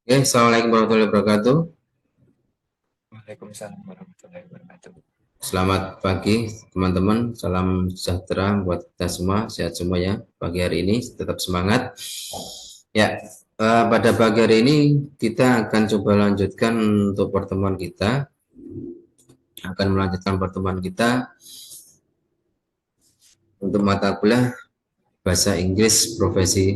Oke, Assalamualaikum warahmatullahi wabarakatuh. Waalaikumsalam warahmatullahi wabarakatuh. Selamat pagi, teman-teman. Salam sejahtera buat kita semua. Sehat semua ya. Pagi hari ini tetap semangat. Ya, pada pagi hari ini kita akan coba lanjutkan untuk pertemuan kita. Akan melanjutkan pertemuan kita untuk mata kuliah Bahasa Inggris Profesi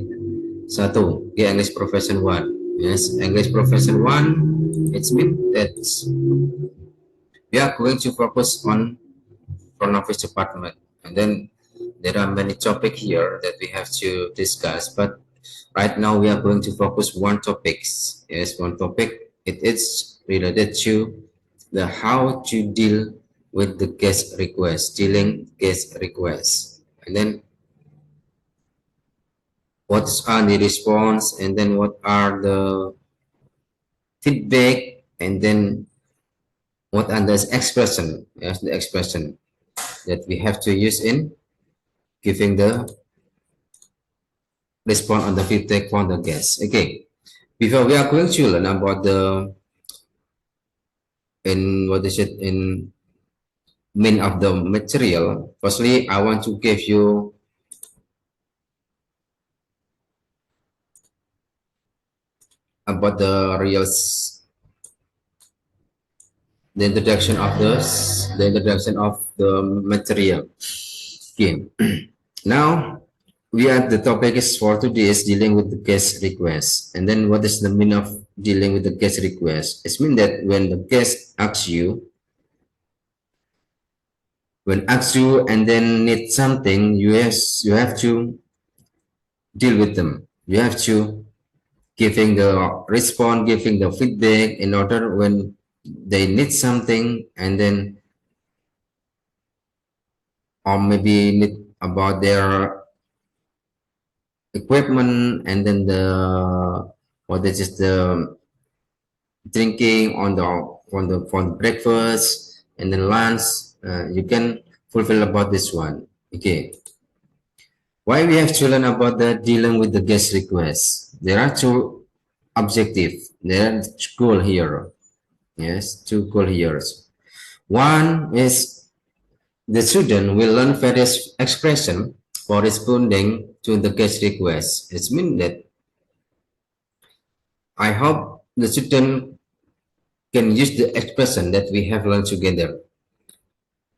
1, ya, English Profession 1. Yes, English Profession 1, it means that we are going to focus on front office department, and then there are many topics here that we have to discuss, but right now we are going to focus one topics. Yes, one topic. It is related to the how to deal with the guest request, dealing guest request, and then what are the response, and then what are the feedback, and then what are the expression. Yes, the expression that we have to use in giving the respond on the feedback from the guests. Okay, before we are going to learn about the in what is it in mean of the material, firstly I want to give you about the introduction of the material. Okay, now we are the topic is for today is dealing with the guest request, and then what is the mean of dealing with the guest request? It means that when the guest asks you and then need something, you have to deal with them. You have to giving the response, giving the feedback in order when they need something, and then or maybe need about their equipment, and then the what is just the drinking on the breakfast and then lunch. You can fulfill about this one. Okay. Why we have to learn about the dealing with the guest requests? There are two objectives. There are two goal here. Yes, two goal here. One is the student will learn various expression corresponding to the guest request. It means that I hope the student can use the expression that we have learned together.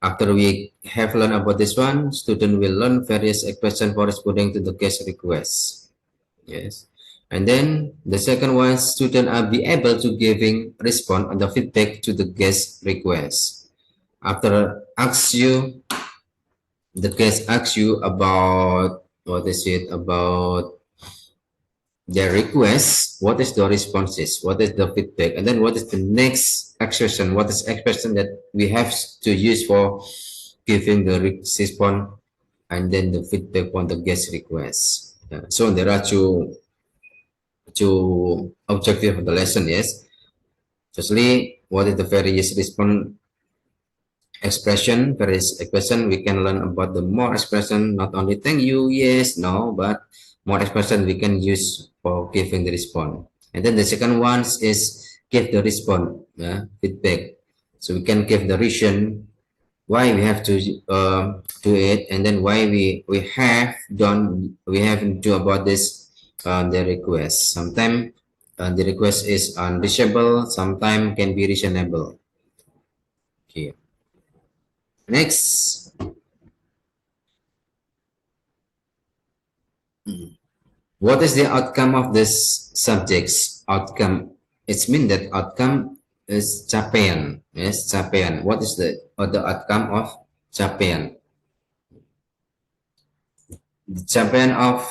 After we have learned about this one, student will learn various expression corresponding to the guest request. Yes. And then the second one, student are be able to giving response on the feedback to the guest request. After the guest asks you about what is it about their request, what is the responses, what is the feedback, and then what is the next expression, what is expression that we have to use for giving the response and then the feedback on the guest request. So there are two objective of the lesson. Yes, firstly, what is the various response expression, various expression. We can learn about the more expression, not only thank you, yes, no, but more expression we can use for giving the response. And then the second one is give the response, feedback. So we can give the reason why we have to do it, and then why we have do about this the request. Sometimes the request is unreachable, sometimes can be reasonable. Okay. Next, what is the outcome of this subjects? Outcome. It means that outcome is capaian. Yes, capaian. What is the outcome of capaian? The capaian of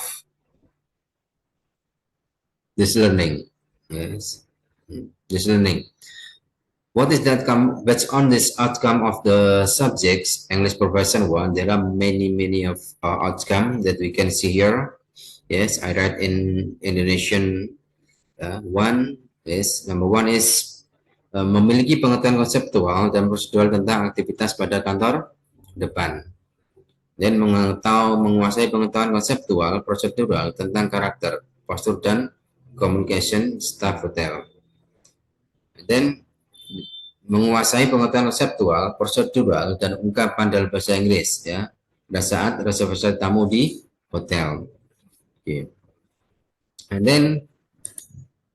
this learning. Yes, this learning. What is that come based on this outcome of the subjects English Profession 1? There are many of outcome that we can see here. Yes, I write in Indonesian. One is number one is memiliki pengetahuan konseptual dan prosedural tentang aktivitas pada kantor depan. Dan menguasai pengetahuan konseptual, prosedural tentang karakter, postur dan communication staff hotel. And then menguasai pengetahuan konseptual, prosedural, dan ungkapan dalam bahasa Inggris ya pada saat reservasi tamu di hotel. Okay. And then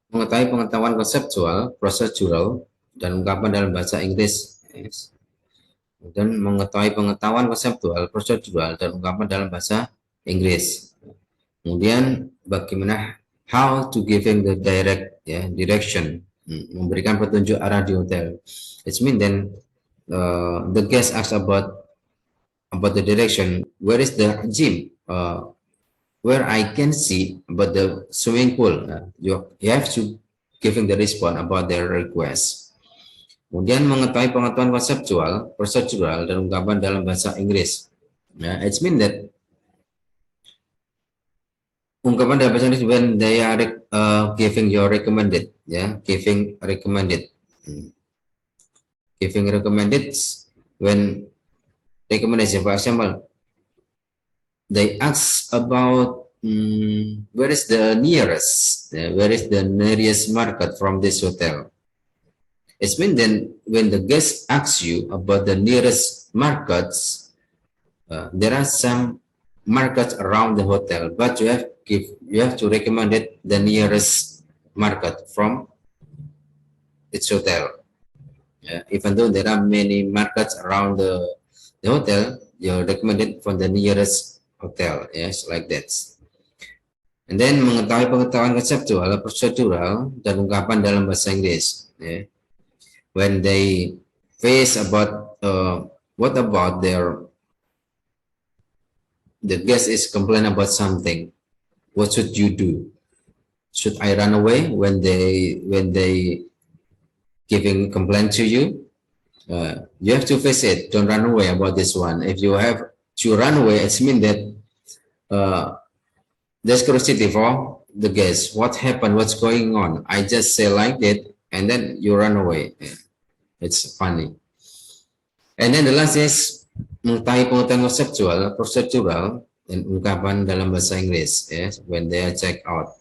mengetahui pengetahuan konseptual, prosedural, dan ungkapan dalam bahasa Inggris. Yes. Dan mengetahui pengetahuan konseptual, prosedural, dan ungkapan dalam bahasa Inggris. Kemudian bagaimana how to giving the direct direction, memberikan petunjuk arah di hotel. It means then the guest asks about the direction. Where is the gym? Where I can see about the swimming pool. You have to giving the response about their request. Kemudian mengetahui pengetahuan konseptual, prosedural, dan ungkapan dalam bahasa Inggris. It means that ungkapan dalam bahasa Inggris when they are giving your recommended, giving recommended, when recommendation, for example, they ask about where is the nearest market from this hotel. It means then when the guest asks you about the nearest markets, there are some markets around the hotel, but you have to recommend it the nearest market from its hotel. Even though there are many markets around the hotel, you recommend it from the nearest hotel. Yes, like that. And then mengetahui pengetahuan konseptual, prosedural, dan ungkapan dalam bahasa Inggris. When they face about what about the guest is complaining about something, what should you do? Should I run away when they giving complaint to you? You have to face it. Don't run away about this one. If you have to run away, it means that there's curiosity for the guest. What happened? What's going on? I just say like that, and then you run away. It's funny. And then the last is mengetahui pengetahuan konseptual, prosedural, dan ungkapan dalam bahasa Inggris. When they are check out.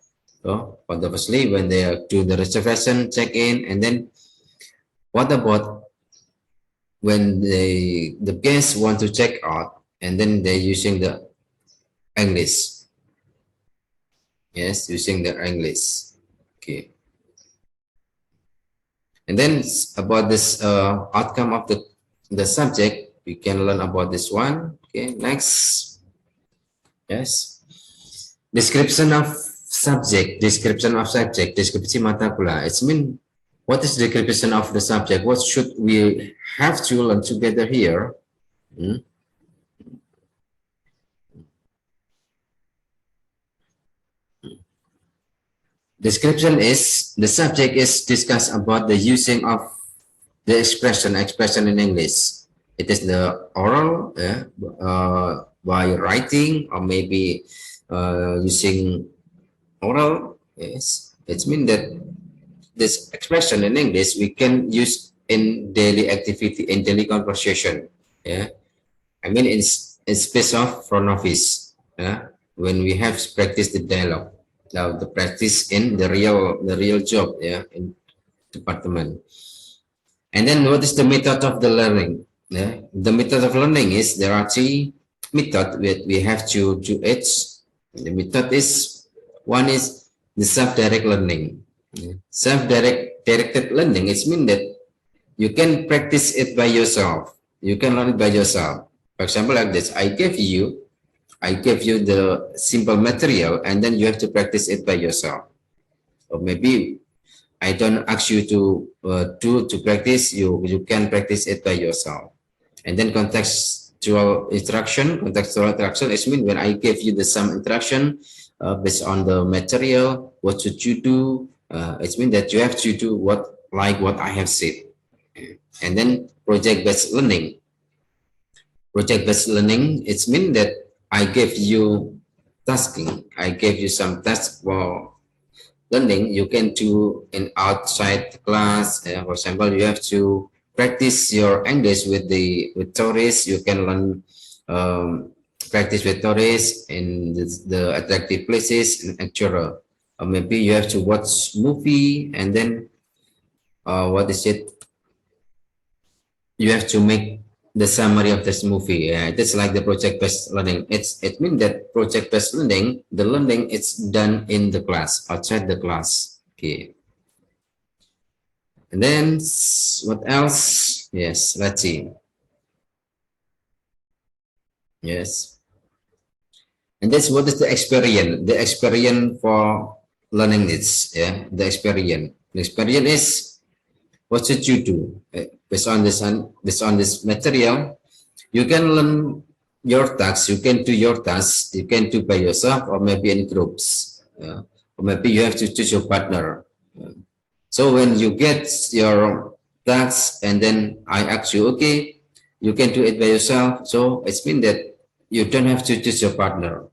So, obviously, when they are do the reservation, check in, and then what about when the guests want to check out, and then they're using the English. Yes, using the English. Okay. And then about this outcome of the subject, we can learn about this one. Okay, next. Yes. Description of subject, deskripsi mata kuliah. It means what is the description of the subject? What should we have to learn together here? Description is the subject is discussed about the using of the expression in English. It is the oral by writing or maybe using oral. Yes, it means that this expression in English we can use in daily activity, in daily conversation. I mean in space of front office. When we have practiced the dialogue. Now the practice in the real job, in department. And then what is the method of the learning? The method of learning is there are three methods we have to do it. The method is one is the self-direct learning. Self-directed learning, it means that you can practice it by yourself. You can learn it by yourself. For example, like this, I gave you the simple material and then you have to practice it by yourself. Or maybe I don't ask you to practice, you can practice it by yourself. And then contextual instruction is mean when I give you some instruction based on the material, what should you do? It means that you have to do what I have said. And then project-based learning. Project-based learning, it means that I gave you tasking. I gave you some tasks for learning. You can do in outside class. For example, you have to practice your English with tourists. You can learn practice with tourists in the attractive places, etc. or maybe you have to watch movie, and then what is it? You have to make the summary of this movie. It's like the project-based learning. It means that project-based learning, the learning it's done in the class, outside the class. Okay. And then what else? Yes, let's see. Yes. And that's what is the experience. The experience for learning is, yeah, the experience. The experience is what should you do? Based on this material, you can learn your tasks, you can do your tasks, you can do by yourself or maybe in groups. Or maybe you have to choose your partner. So when you get your tasks and then I ask you, okay, you can do it by yourself. So it's mean that you don't have to choose your partner.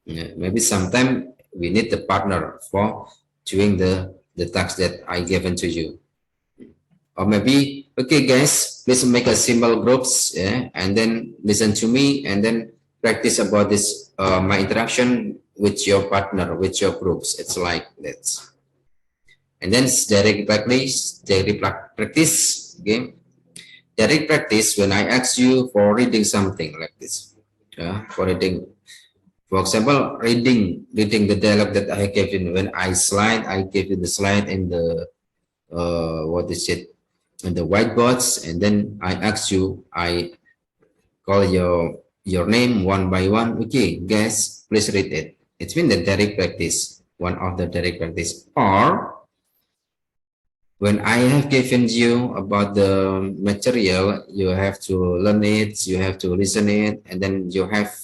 Maybe sometime we need the partner for doing the tasks that I given to you. Or maybe, okay guys, please make a simple groups, yeah, and then listen to me and then practice about this, my interaction with your partner, with your groups. It's like that. And then direct practice, okay. Direct practice when I ask you for reading something like this, for reading. For example, reading the dialogue that I gave you. When I gave you the slide and the what is it, and the whiteboards, and then I ask you, I call your name one by one. Okay, guys, please read it. It's been the direct practice, one of the direct practice. Or when I have given you about the material, you have to learn it, you have to listen it, and then you have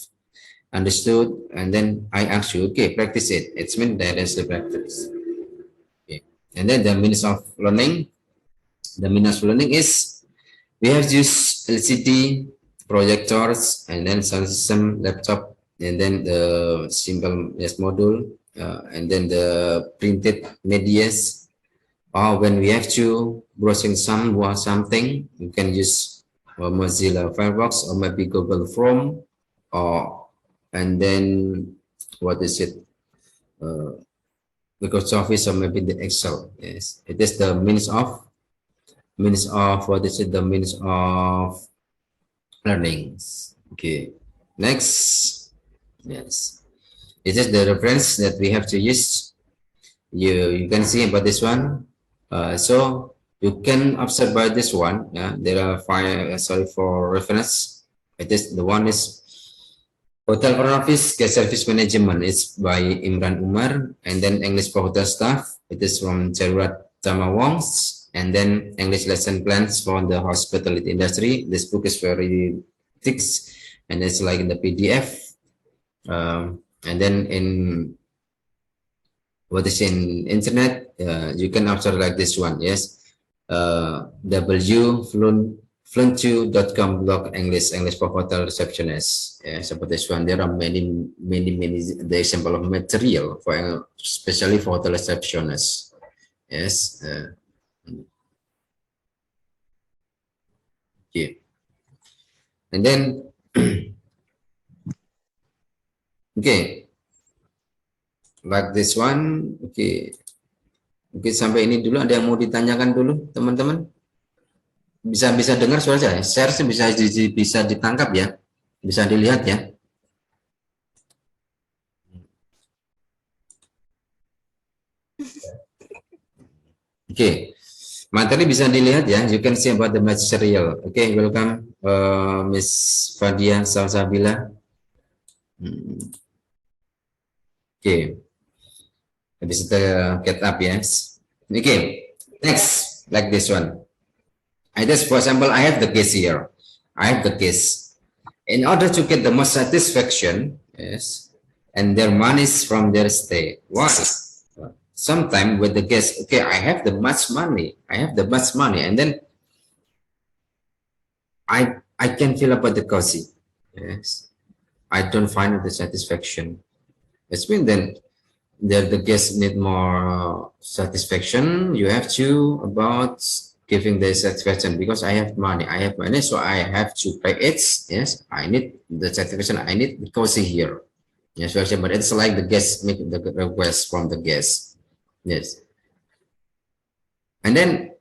understood, and then I ask you, okay, practice it. It's mean that is the practice. Okay. And then the means of learning. The means of learning is we have used LCD projectors and then sound system, laptop, and then the simple yes module, and then the printed medias. Or when we have to browsing something, you can use Mozilla Firefox or maybe Google Chrome, or and then what is it? Microsoft Office or maybe the Excel. Yes, it is the means of what is it? The means of learning. Okay, next. Yes, it is the reference that we have to use. You can see about this one. So you can observe by this one. There are five. Sorry for reference. It is the one is Hotel Front Office Guest Service Management. It's by Imran Umar, and then English for Hotel Staff. It is from Jarurat Tamawongs, and then English lesson plans for the hospitality industry. This book is very thick, and it's like in the PDF. And then in what is in internet, you can observe like this one. Yes, wfluentu.com blog English for hotel receptionists. Yeah, so for this one, there are many the example of material for especially for hotel receptionists. Yes. Okay. And then okay, like this one. Okay. Oke, sampai ini dulu. Ada yang mau ditanyakan dulu, teman-teman? Bisa dengar suara saya? Share sih bisa ditangkap ya, bisa dilihat ya. Oke, materi bisa dilihat ya. You can see about the material. Oke, welcome Miss Fadia Salsabila. Oke. Habis itu get up, yes. Okay, next, like this one. I just, for example, I have the case here. I have the case. In order to get the most satisfaction, yes, and their monies from their stay. Why? Sometimes with the guest, okay, I have the much money, and then I can feel about the cozy. Yes, I don't find the satisfaction. It's been then the guests need more satisfaction. You have to about giving the satisfaction because I have money, so I have to pay it. Yes, I need the satisfaction. I need the cozy here. Yes, but it's like the guest make the request from the guest. Yes. And then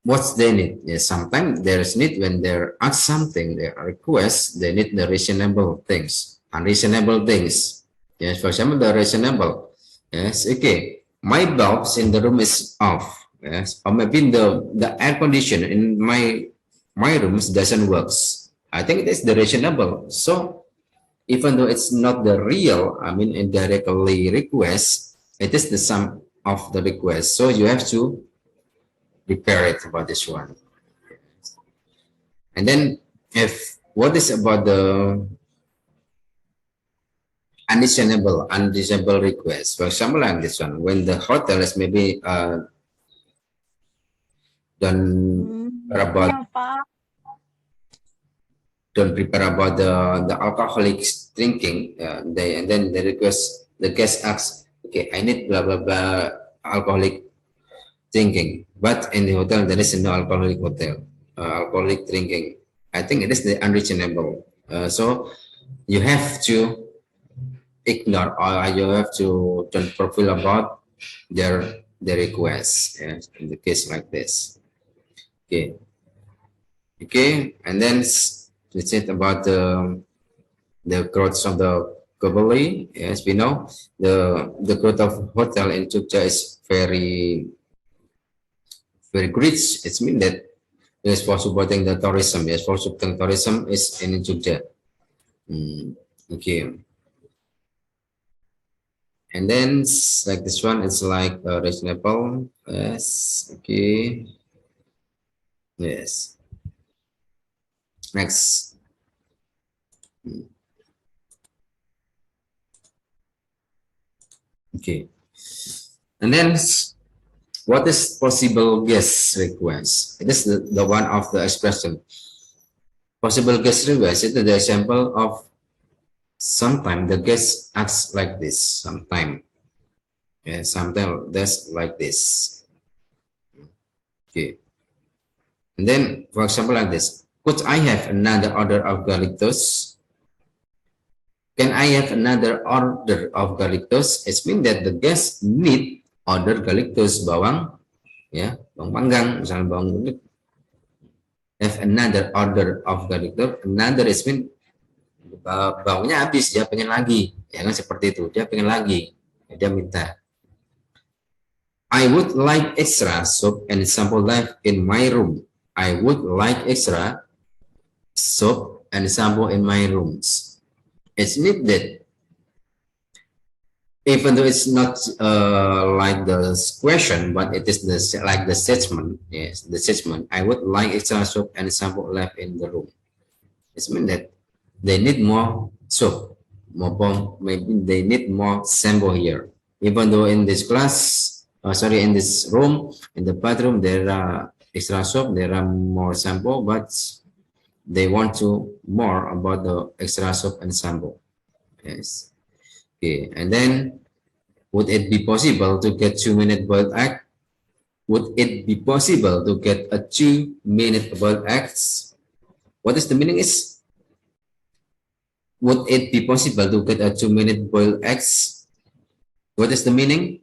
what's they need? Yes, sometimes there's need when they're asked something, they request, they need the reasonable things, unreasonable things. Yes, for example, the reasonable. Yes, okay. My bulbs in the room is off. Yes, or maybe the air conditioner in my rooms doesn't works. I think it is the reasonable. So even though it's not the real, I mean, indirectly request, it is the sum of the request. So you have to prepare it about this one. And then if what is about the unreasonable request, for example, like this one, when the hotel is maybe don't prepare about don't prepare about the alcoholic drinking, they and then the request the guest asks, okay, I need blah blah blah alcoholic drinking, but in the hotel there is no alcoholic alcoholic drinking. I think it is the unreasonable. So you have to ignore or you have to don't fulfill about their request. Yes, in the case like this. Okay, okay, and then let's say about the growth of the globally. Yes, we know the growth of hotel in Jogja is very great. It's mean that yes, for supporting the tourism. Yes, for supporting tourism is in Jogja. Okay. And then like this one, it's like reasonable. Yes. Okay. Yes. Next. Okay. And then what is possible guest request? It is the one of the expression. Possible guest request it is the example of sometimes the guest acts like this. Sometimes. Yeah, sometimes that's like this. Okay. And then, for example, like this. Could I have another order of garlic toast? Can I have another order of garlic toast? It means that the guest need order garlic toast bawang, ya, bawang panggang, misalnya bawang putih. Have another order of garlic toast. Another is mean bawangnya habis, dia pengen lagi, ya kan seperti itu. Dia pengen lagi, dia minta. I would like extra soup and sample left in my room. I would like extra soup and sample in my rooms. It's mean that even though it's not like the question, but it is like the statement. Yes, the statement. I would like extra soup and sample left in the room. It means that they need more soup, more bomb. Maybe they need more sample here. Even though in this class, sorry, in this room, in the bathroom, there are extra soup, there are more sample, but they want to more about the extra soup and sample. Yes. Okay, and then would it be possible to get 2-minute boiled egg? Would it be possible to get a 2-minute boiled eggs? What is the meaning is? Would it be possible to get a 2-minute boiled eggs? What is the meaning?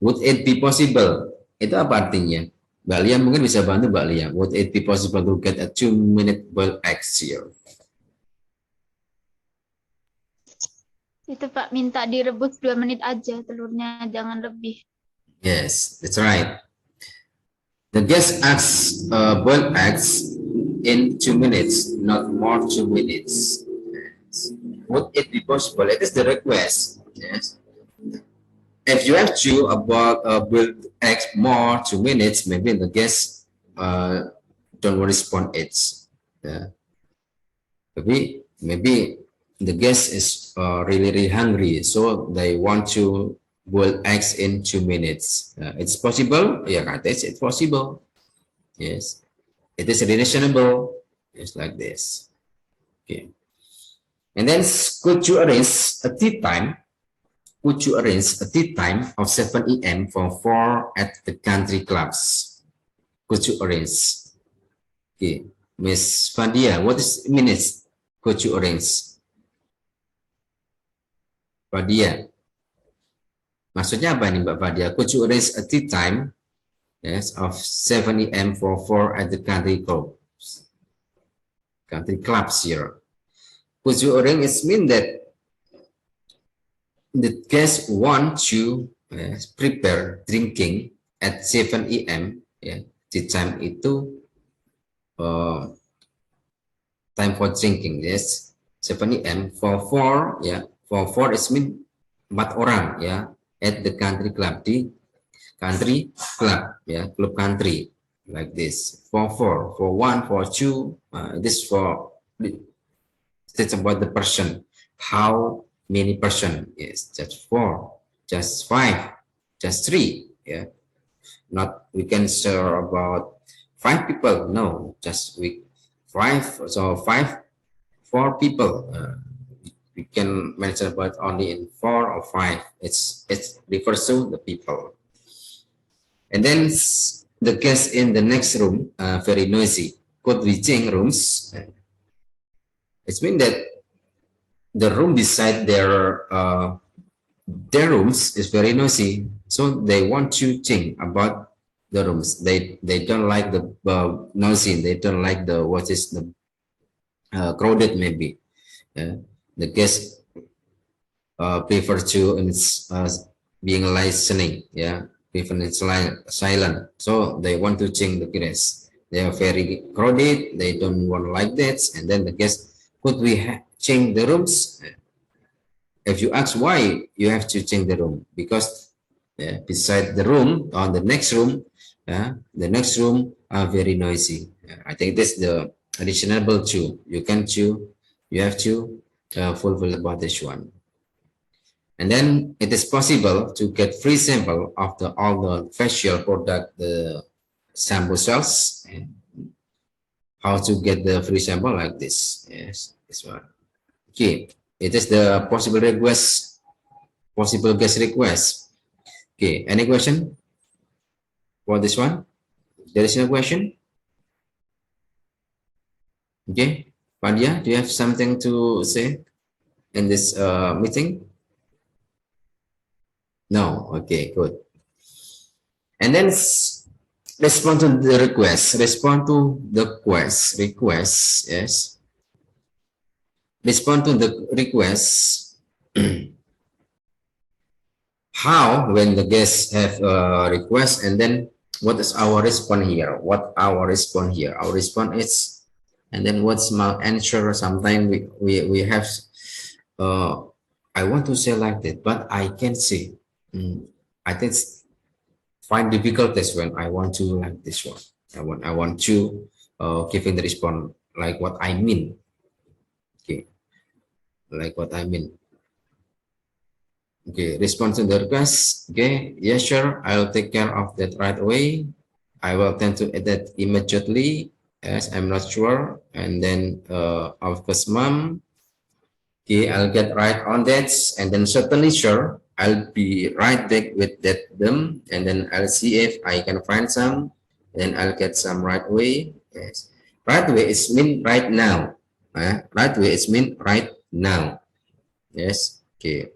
Would it be possible? Itu apa artinya? Mbak Lia mungkin bisa bantu Mbak Lia. Would it be possible to get a 2-minute boiled eggs here? Itu Pak, minta direbus 2 menit aja telurnya, jangan lebih. Yes, that's right. The guest asks boiled eggs in 2 minutes, not more 2 minutes. Yes. Would it be possible? It is the request. Yes. If you have to about boiled eggs more 2 minutes, maybe the guest don't respond it. Yeah. Maybe the guest is really hungry, so they want to boil eggs in 2 minutes. It's possible, yeah, it's possible. Yes, it is reasonable. It's like this. Okay, and then could you arrange a tea time? Could you arrange a tea time of 7 a.m. for 4 at the country clubs? Could you arrange? Okay, Miss Fandia, what is minutes? Could you arrange? Fadia. Maksudnya apa nih Mbak Fadia? Could you arrange a tea time, yes, of 7 a.m. for 4 at the country clubs here. Could you arrange it mean that the guest want to prepare drinking at 7 a.m. Ya, tea time itu time for drinking, yes. 7 a.m. for 4, ya. For 4 is mean 4 orang, ya. At the country club, di country club, ya, club country, like this. For 4, for 1, for 2, this for, it's about the person. How many person? Yes, just 4, just 5, just 3, yeah. Not we can share about 5 people, no, just we 5, so 5, 4 people. We can mention about only in 4 or 5. It refers to the people. And then the guest in the next room, very noisy. Could we change rooms? It means that the room beside their rooms is very noisy, so they want to change about the rooms. They don't like the noisy. They don't like the what is the crowded maybe. The guests prefer to being listening. Yeah, prefer silent. So they want to change the guests. They are very crowded. They don't want like that. And then the guests, could we change the rooms? If you ask why you have to change the room, because beside the room on the next room are very noisy. I think this is the reasonable too. You can choose. You have to fulfill about this one. And then it is possible to get free sample of all the facial product, the sample cells. How to get the free sample like this? Yes, this one. Okay. It is the possible request, possible guest request. Okay, any question for this one? There is no question. Okay, Padia, do you have something to say in this meeting? No. Okay, good. And then respond to the request. Respond to the request. Yes. Respond to the request. How when the guests have a request, and then what is our response here? What our response here? Our response is, and then what's my answer? Sometimes we have I want to say like that, but I can say I think find difficulties when I want to like this one. I want to giving the response like what I mean. Okay, like what I mean. Okay, respond to the request. Okay, yeah, sure. I'll take care of that right away. I will tend to edit immediately as I'm not sure. And then, of course, mom. Okay, I'll get right on that. And then certainly sure, I'll be right back with them. And then I'll see if I can find some. Then I'll get some right away. Yes, right away is mean right now. Right away is mean right now. Yes. Okay.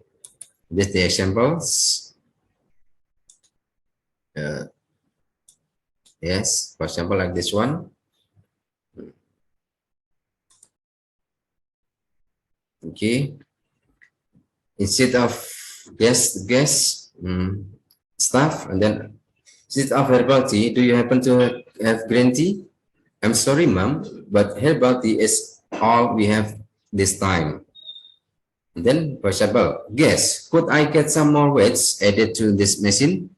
This the examples. Yes, for example, like this one. Okay. Instead of guess stuff, and then instead of herbal tea, do you happen to have green tea? I'm sorry, ma'am, but herbal tea is all we have this time. And then, for example, guess, could I get some more weights added to this machine?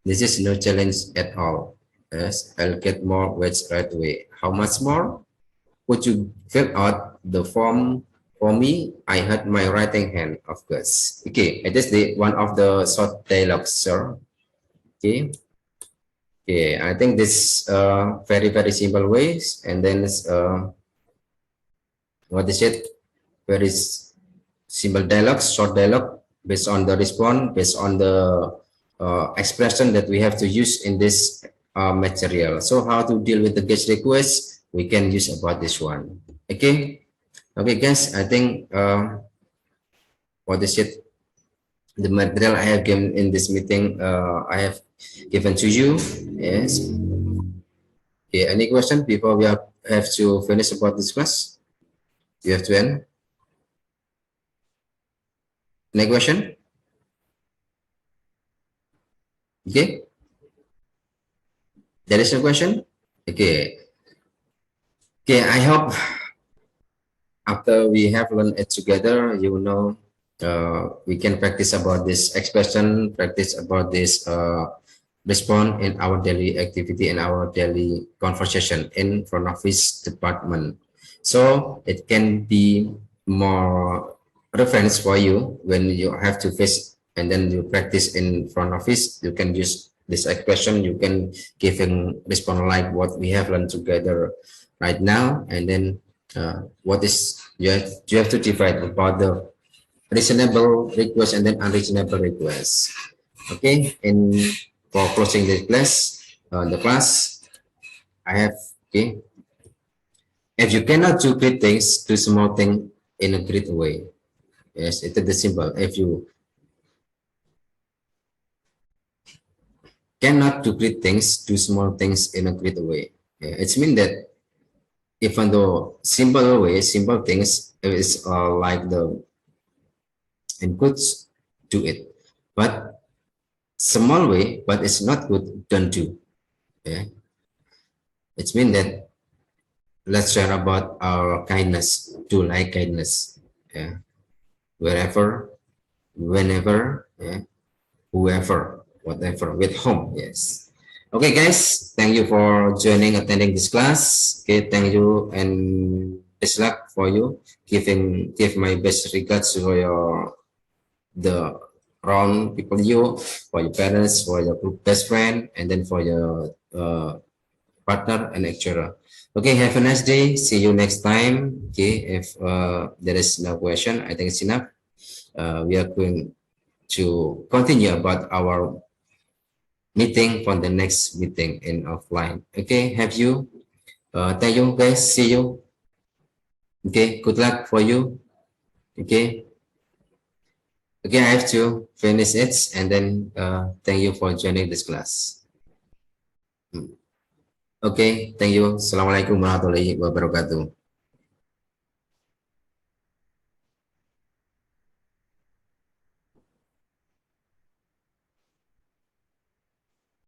This is no challenge at all. Yes, I'll get more weights right away. How much more? Would you fill out the form for me? I had my writing hand, of course. Okay, it is the one of the short dialogues, sir. Okay. Okay, I think this very simple ways, and then what is it? Very simple dialogues, short dialogue, based on the response, based on the expression that we have to use in this material. So how to deal with the guest request, we can use about this one. Okay, guys, I think what is it? the material I have given in this meeting, I have given to you. Yes. Okay, any question before we have to finish about this class? You have to end. Any question? Okay, there is a question. Okay, okay. I hope after we have learned it together, you know, we can practice about this expression, practice about this respond in our daily activity in our daily conversation in front of his department. So it can be more reference for you when you have to face and then you practice in front of his. You can use this expression. You can give him respond like what we have learned together right now, and then what is you have to divide about the reasonable request and then unreasonable request. Okay, in for closing the class, I have okay. If you cannot do great things, do small thing in a great way. Yes, it is the simple. If you cannot do great things, do small things in a great way. Yeah, it's mean that even though simple way, simple things is like the inputs, do it. But small way, but it's not good, don't do. Yeah, it's mean that let's share about our kindness, do like kindness. Yeah, wherever, whenever, yeah, whoever, whatever, with whom. Yes. Okay, guys, thank you for joining, attending this class. Okay, thank you and best luck for you. Give my best regards to your the around people you, for your parents, for your best friend, and then for your partner and lecturer. Okay, have a nice day. See you next time. Okay, if there is no question, I think it's enough. We are going to continue about our meeting for the next meeting in offline. Okay, have you? Thank you guys. See you. Okay, good luck for you. Okay, okay, I have to finish it and then thank you for joining this class. Okay, thank you. Assalamualaikum warahmatullahi wabarakatuh.